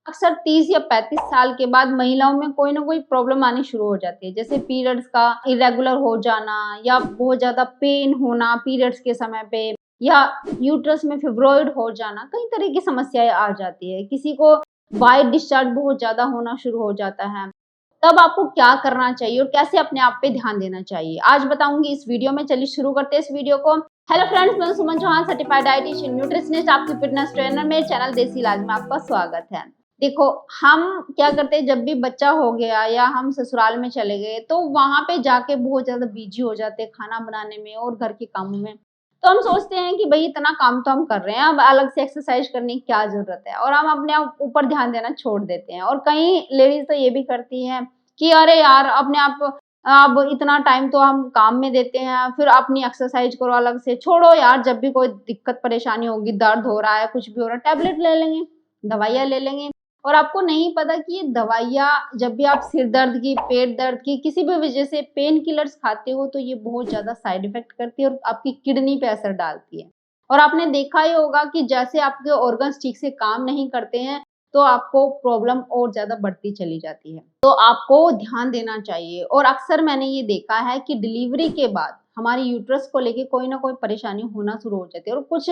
अक्सर 30 या 35 साल के बाद महिलाओं में कोई ना कोई प्रॉब्लम आनी शुरू हो जाती है, जैसे पीरियड्स का इरेगुलर हो जाना या बहुत ज्यादा पेन होना पीरियड्स के समय पे, या यूट्रस में फिब्रॉइड हो जाना। कई तरह की समस्याएं आ जाती है। किसी को वाइट डिस्चार्ज बहुत ज्यादा होना शुरू हो जाता है। तब आपको क्या करना चाहिए और कैसे अपने आप पे ध्यान देना चाहिए, आज बताऊंगी इस वीडियो में। चलिए शुरू करते हैं इस वीडियो को। हेलो फ्रेंड्स, मैं सुमन चौहान, सर्टिफाइड डाइटिशियन न्यूट्रिशनिस्ट, आपकी फिटनेस ट्रेनर। मेरे चैनल देसी इलाज में आपका स्वागत है। देखो, हम क्या करते हैं, जब भी बच्चा हो गया या हम ससुराल में चले गए तो वहां पे जाके बहुत ज्यादा बिजी हो जाते हैं खाना बनाने में और घर के कामों में। तो हम सोचते हैं कि भाई इतना काम तो हम कर रहे हैं, अब अलग से एक्सरसाइज करने की क्या जरूरत है, और हम अपने ऊपर ध्यान देना छोड़ देते हैं। और कई लेडीज तो ये भी करती हैं कि अरे यार, अपने आप अब इतना टाइम तो हम काम में देते हैं, फिर अपनी एक्सरसाइज करो अलग से। छोड़ो यार, जब भी कोई दिक्कत परेशानी होगी, दर्द हो रहा है, कुछ भी हो रहा है, टैबलेट ले लेंगे, दवाइयाँ ले लेंगे। और आपको नहीं पता कि ये दवाइयाँ, जब भी आप सिर दर्द की, पेट दर्द की, किसी भी वजह से पेन किलर्स खाते हो, तो ये बहुत ज्यादा साइड इफेक्ट करती है और आपकी किडनी पे असर डालती है। और आपने देखा ही होगा कि जैसे आपके ऑर्गन्स ठीक से काम नहीं करते हैं तो आपको प्रॉब्लम और ज्यादा बढ़ती चली जाती है। तो आपको ध्यान देना चाहिए। और अक्सर मैंने ये देखा है कि डिलीवरी के बाद हमारी यूट्रस को लेके कोई ना कोई परेशानी होना शुरू हो जाती है। और कुछ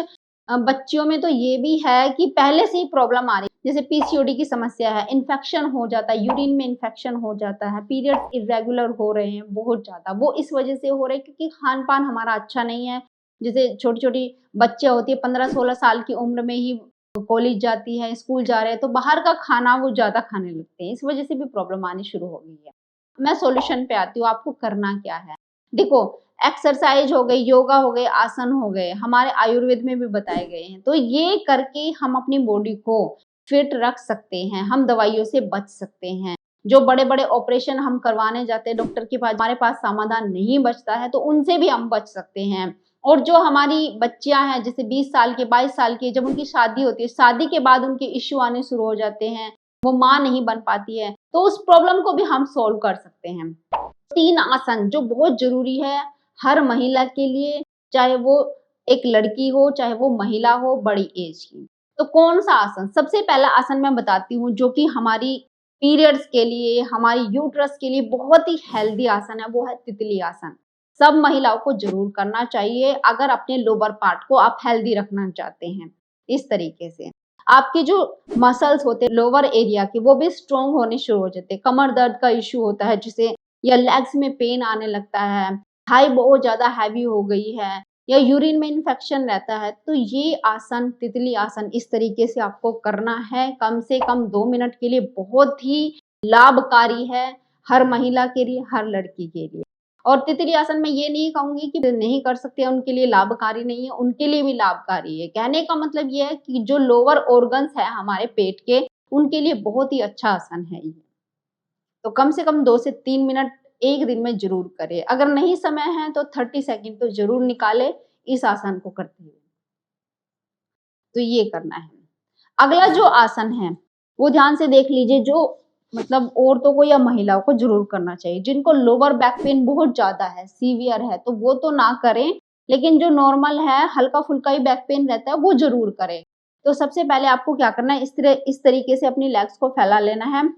बच्चियों में तो ये भी है कि पहले से ही प्रॉब्लम आ रही है, जैसे पीसीओडी की समस्या है, इन्फेक्शन हो जाता है, यूरिन में इन्फेक्शन हो जाता है, पीरियड्स इरेगुलर हो रहे हैं बहुत ज्यादा। वो इस वजह से हो रहे हैं क्योंकि खान पान हमारा अच्छा नहीं है। जैसे छोटी छोटी बच्चे होती है, 15-16 साल की उम्र में ही कॉलेज जाती है, स्कूल जा रहे हैं, तो बाहर का खाना वो ज्यादा खाने लगते हैं। इस वजह से भी प्रॉब्लम आनी शुरू हो गई है। मैं सॉल्यूशन पे आती हूँ, आपको करना क्या है। देखो, एक्सरसाइज हो गई, योगा हो गए, आसन हो गए, हमारे आयुर्वेद में भी बताए गए हैं। तो ये करके हम अपनी बॉडी को फिट रख सकते हैं, हम दवाइयों से बच सकते हैं। जो बड़े बड़े ऑपरेशन हम करवाने जाते हैं डॉक्टर के पास, हमारे पास समाधान नहीं बचता है, तो उनसे भी हम बच सकते हैं। और जो हमारी बच्चियां हैं, जैसे 20 साल के, 22 साल की, जब उनकी शादी होती है, शादी के बाद उनके इश्यू आने शुरू हो जाते हैं, वो माँ नहीं बन पाती है, तो उस प्रॉब्लम को भी हम सोल्व कर सकते हैं। 3 आसन जो बहुत जरूरी है हर महिला के लिए, चाहे वो एक लड़की हो, चाहे वो महिला हो बड़ी एज की। तो कौन सा आसन? सबसे पहला आसन मैं बताती हूँ जो कि हमारी पीरियड्स के लिए, हमारी यूट्रस के लिए बहुत ही हेल्दी आसन है, वो है तितली आसन। सब महिलाओं को जरूर करना चाहिए अगर अपने लोअर पार्ट को आप हेल्दी रखना चाहते हैं। इस तरीके से आपके जो मसल्स होते हैं लोअर एरिया के, वो भी स्ट्रोंग होने शुरू हो जाते हैं। कमर दर्द का इश्यू होता है जिसे, या लेग्स में पेन आने लगता है, थाई बहुत ज्यादा हैवी हो गई है, या यूरिन में इन्फेक्शन रहता है, तो ये आसन, तितली आसन, इस तरीके से आपको करना है। कम से कम 2 मिनट के लिए बहुत ही लाभकारी है, हर महिला के लिए, हर लड़की के लिए। और तितली आसन में ये नहीं कहूंगी कि नहीं कर सकते, उनके लिए लाभकारी नहीं है, उनके लिए भी लाभकारी है। कहने का मतलब ये है कि जो लोअर ऑर्गन्स है हमारे पेट के, उनके लिए बहुत ही अच्छा आसन है ये। तो कम से कम 2 से 3 मिनट एक दिन में जरूर करें। अगर नहीं समय है तो 30 सेकंड तो जरूर निकाले इस आसन को करते हुए। तो ये करना है। अगला जो आसन है वो ध्यान से देख लीजिए, जो मतलब औरतों को या महिलाओं को जरूर करना चाहिए। जिनको लोअर बैक पेन बहुत ज्यादा है, सीवियर है, तो वो तो ना करें, लेकिन जो नॉर्मल है, हल्का फुल्का ही बैक पेन रहता है, वो जरूर करें। तो सबसे पहले आपको क्या करना है, इस तरीके से अपनी लेग्स को फैला लेना है।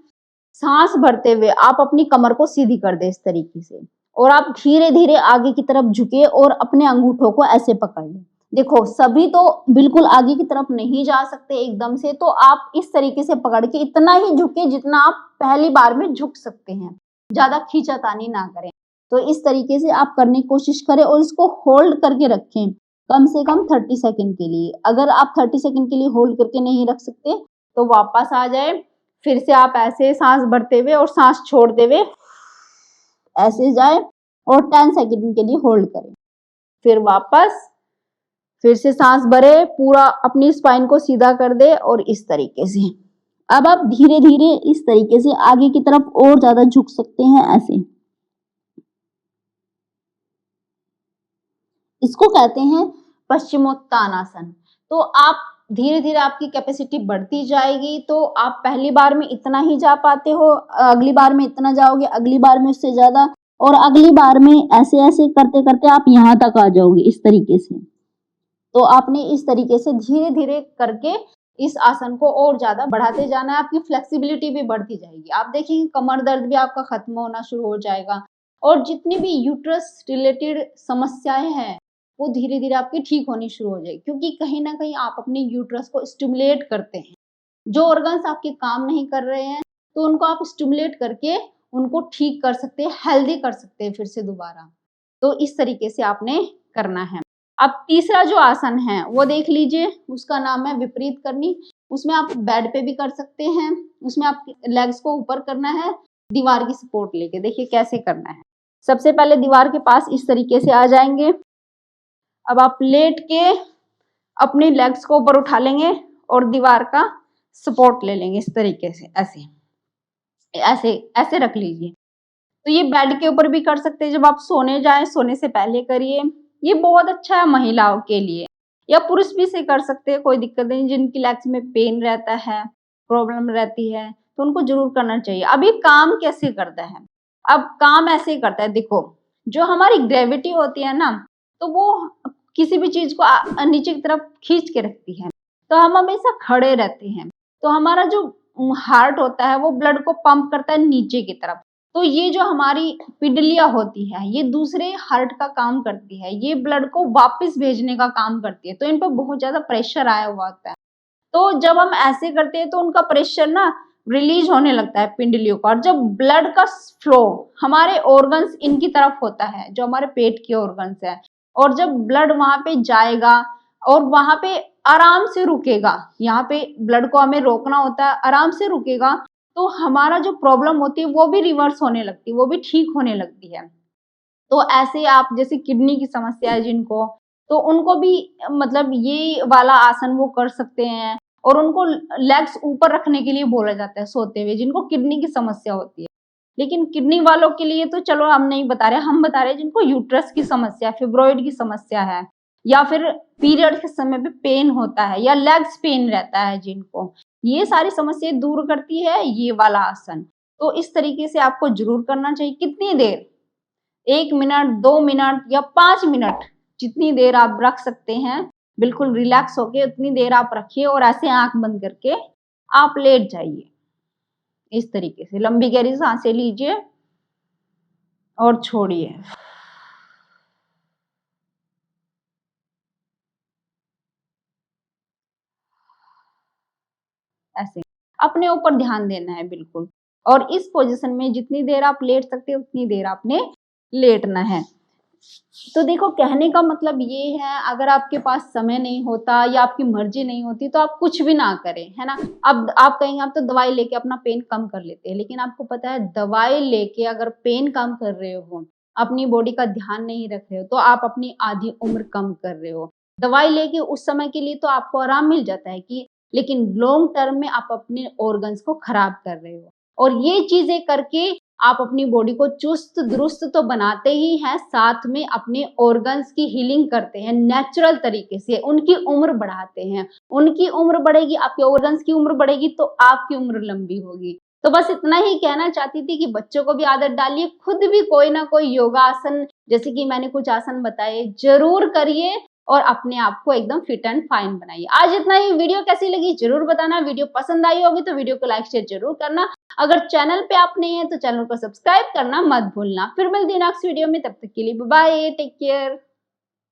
सांस भरते हुए आप अपनी कमर को सीधी कर दे इस तरीके से, और आप धीरे धीरे आगे की तरफ झुके और अपने अंगूठों को ऐसे पकड़ लें। देखो, सभी तो बिल्कुल आगे की तरफ नहीं जा सकते एकदम से, तो आप इस तरीके से पकड़ के इतना ही झुके जितना आप पहली बार में झुक सकते हैं, ज्यादा खींचातानी ना करें। तो इस तरीके से आप करने की कोशिश करें और इसको होल्ड करके रखें कम से कम 30 सेकंड के लिए। अगर आप 30 सेकंड के लिए होल्ड करके नहीं रख सकते तो वापस आ जाए। फिर से आप ऐसे सांस भरते हुए और सांस छोड़ते हुए ऐसे जाए और 10 सेकंड के लिए होल्ड करें। फिर वापस, फिर से सांस भरे, पूरा अपनी स्पाइन को सीधा कर दे और इस तरीके से। अब आप धीरे धीरे इस तरीके से आगे की तरफ और ज्यादा झुक सकते हैं ऐसे। इसको कहते हैं पश्चिमोत्तानासन। तो आप धीरे धीरे आपकी कैपेसिटी बढ़ती जाएगी, तो आप पहली बार में इतना ही जा पाते हो, अगली बार में इतना जाओगे, अगली बार में उससे ज्यादा, और अगली बार में ऐसे ऐसे करते करते आप यहाँ तक आ जाओगे इस तरीके से। तो आपने इस तरीके से धीरे धीरे करके इस आसन को और ज्यादा बढ़ाते जाना है, आपकी फ्लेक्सिबिलिटी भी बढ़ती जाएगी। आप देखेंगे कमर दर्द भी आपका खत्म होना शुरू हो जाएगा और जितनी भी यूट्रस रिलेटेड समस्याएं हैं वो धीरे धीरे आपकी ठीक होनी शुरू हो जाएगी, क्योंकि कहीं ना कहीं आप अपने यूट्रस को स्टिमुलेट करते हैं। जो ऑर्गन्स आपके काम नहीं कर रहे हैं तो उनको आप स्टिमुलेट करके उनको ठीक कर सकते हैं, हेल्दी कर सकते हैं फिर से दोबारा। तो इस तरीके से आपने करना है। अब तीसरा जो आसन है वो देख लीजिए, उसका नाम है विपरीत करनी। उसमें आप बेड पे भी कर सकते हैं, उसमें आप लेग्स को ऊपर करना है दीवार की सपोर्ट लेके। देखिए कैसे करना है। सबसे पहले दीवार के पास इस तरीके से आ जाएंगे। अब आप लेट के अपनी लेग्स को ऊपर उठा लेंगे और दीवार का सपोर्ट ले लेंगे इस तरीके से, ऐसे ऐसे ऐसे रख लीजिए। तो ये बेड के ऊपर भी कर सकते हैं, जब आप सोने जाएं सोने से पहले करिए। ये बहुत अच्छा है महिलाओं के लिए, या पुरुष भी से कर सकते हैं, कोई दिक्कत नहीं। जिनकी लेग्स में पेन रहता है, प्रॉब्लम रहती है, तो उनको जरूर करना चाहिए। अब ये काम कैसे करता है? अब काम ऐसे ही करता है, देखो जो हमारी ग्रेविटी होती है ना, तो वो किसी भी चीज को नीचे की तरफ खींच के रखती है, तो हम हमेशा खड़े रहते हैं। तो हमारा जो हार्ट होता है वो ब्लड को पंप करता है नीचे की तरफ। तो ये जो हमारी पिंडलियां होती है ये दूसरे हार्ट का काम करती है, ये ब्लड को वापस भेजने का काम करती है। तो इन पर बहुत ज्यादा प्रेशर आया हुआ होता है। तो जब हम ऐसे करते हैं तो उनका प्रेशर ना रिलीज होने लगता है पिंडलियों का, और जब ब्लड का फ्लो हमारे ऑर्गन्स इनकी तरफ होता है, जो हमारे पेट के ऑर्गन्स है, और जब ब्लड वहां पे जाएगा और वहां पे आराम से रुकेगा, यहाँ पे ब्लड को हमें रोकना होता है, आराम से रुकेगा, तो हमारा जो प्रॉब्लम होती है वो भी रिवर्स होने लगती है, वो भी ठीक होने लगती है। तो ऐसे आप जैसे किडनी की समस्या है जिनको, तो उनको भी मतलब ये वाला आसन वो कर सकते हैं। और उनको लेग्स ऊपर रखने के लिए बोला जाता है सोते हुए, जिनको किडनी की समस्या होती है। लेकिन किडनी वालों के लिए तो चलो हम नहीं बता रहे, हम बता रहे हैं जिनको यूट्रस की समस्या, फिब्रॉइड की समस्या है, या फिर पीरियड के समय पे पेन होता है, या लेग्स पेन रहता है जिनको, ये सारी समस्याएं दूर करती है ये वाला आसन। तो इस तरीके से आपको जरूर करना चाहिए। कितनी देर? 1 मिनट, 2 मिनट या 5 मिनट, जितनी देर आप रख सकते हैं, बिल्कुल रिलैक्स होके उतनी देर आप रखिए और ऐसे आंख बंद करके आप लेट जाइए। इस तरीके से लंबी गहरी सांसें लीजिए और छोड़िए। ऐसे अपने ऊपर ध्यान देना है बिल्कुल। और इस पोजीशन में जितनी देर आप लेट सकते हैं उतनी देर आपने लेटना है। तो देखो कहने का मतलब ये है, अगर आपके पास समय नहीं होता या आपकी मर्जी नहीं होती तो आप कुछ भी ना करें, है ना। अब आप कहेंगे आप तो दवाई लेके अपना पेन कम कर लेते हैं, लेकिन आपको पता है दवाई लेके अगर पेन कम कर रहे हो, अपनी बॉडी का ध्यान नहीं रख रहे हो, तो आप अपनी आधी उम्र कम कर रहे हो। दवाई लेके उस समय के लिए तो आपको आराम मिल जाता है कि, लेकिन लॉन्ग टर्म में आप अपने ऑर्गन्स को खराब कर रहे हो। और ये चीजें करके आप अपनी बॉडी को चुस्त दुरुस्त तो बनाते ही हैं, साथ में अपने ऑर्गन्स की हीलिंग करते हैं नेचुरल तरीके से, उनकी उम्र बढ़ाते हैं। उनकी उम्र बढ़ेगी, आपके ऑर्गन्स की उम्र बढ़ेगी, तो आपकी उम्र लंबी होगी। तो बस इतना ही कहना चाहती थी कि बच्चों को भी आदत डालिए, खुद भी कोई ना कोई योगा आसन, जैसे कि मैंने कुछ आसन बताए, जरूर करिए और अपने आप को एकदम फिट एंड फाइन बनाइए। आज इतना ही। वीडियो कैसी लगी जरूर बताना। वीडियो पसंद आई होगी तो वीडियो को लाइक शेयर जरूर करना। अगर चैनल पे आप नहीं है तो चैनल को सब्सक्राइब करना मत भूलना। फिर मिलती है नेक्स्ट वीडियो में, तब तक के लिए बाय बाय, टेक केयर।